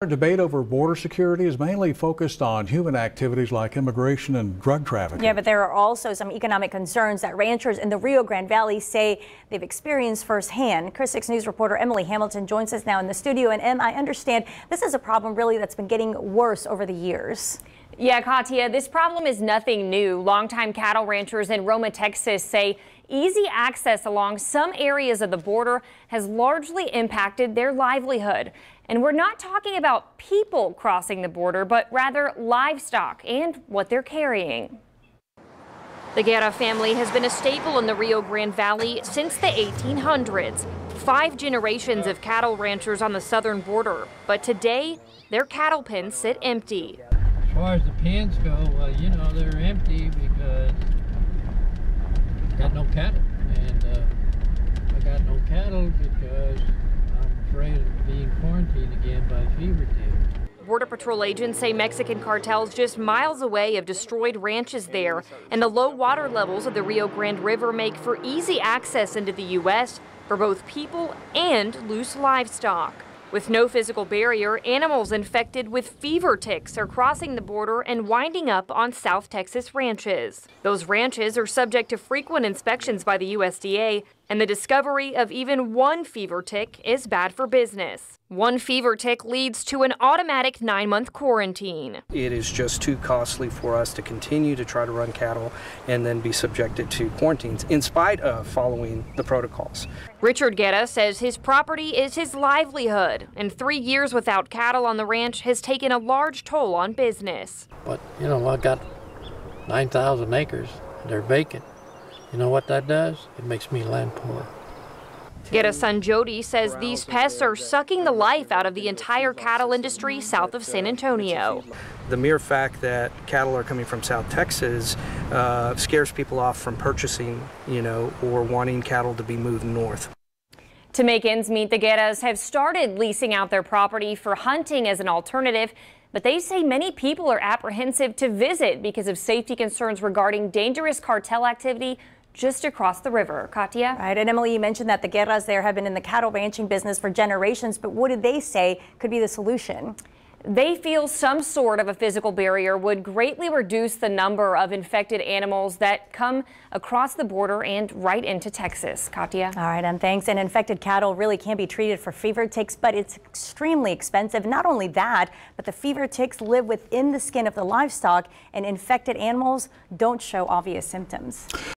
Our debate over border security is mainly focused on human activities like immigration and drug trafficking. Yeah, but there are also some economic concerns that ranchers in the Rio Grande Valley say they've experienced firsthand. Chris 6 News reporter Emily Hamilton joins us now in the studio. And Em, I understand this is a problem really that's been getting worse over the years. Yeah, Katia, this problem is nothing new. Longtime cattle ranchers in Roma, Texas say easy access along some areas of the border has largely impacted their livelihood. And we're not talking about people crossing the border, but rather livestock and what they're carrying. The Guerra family has been a staple in the Rio Grande Valley since the 1800s. 5 generations of cattle ranchers on the southern border. But today, their cattle pens sit empty. As far as the pens go, well, you know, they're empty because I got no cattle. And I got no cattle because I'm afraid of being quarantined again by fever tick. Border Patrol agents say Mexican cartels just miles away have destroyed ranches there, and the low water levels of the Rio Grande River make for easy access into the U.S. for both people and loose livestock. With no physical barrier, animals infected with fever ticks are crossing the border and winding up on South Texas ranches. Those ranches are subject to frequent inspections by the USDA, and the discovery of even one fever tick is bad for business. One fever tick leads to an automatic 9-month quarantine. It is just too costly for us to continue to try to run cattle and then be subjected to quarantines in spite of following the protocols. Richard Guerra says his property is his livelihood, and 3 years without cattle on the ranch has taken a large toll on business. But, you know, I got 9,000 acres. They're vacant. You know what that does? It makes me land poor. Guerra's son Jody says these pests are sucking the life out of the entire cattle industry south of San Antonio. The mere fact that cattle are coming from South Texas scares people off from purchasing, or wanting cattle to be moved north. To make ends meet, the Guerras have started leasing out their property for hunting as an alternative, but they say many people are apprehensive to visit because of safety concerns regarding dangerous cartel activity just across the river. Katia? Right, and Emily, you mentioned that the Guerras there have been in the cattle ranching business for generations, but what did they say could be the solution? They feel some sort of a physical barrier would greatly reduce the number of infected animals that come across the border and right into Texas. Katia? All right, and thanks. And infected cattle really can be treated for fever ticks, but it's extremely expensive. Not only that, but the fever ticks live within the skin of the livestock, and infected animals don't show obvious symptoms.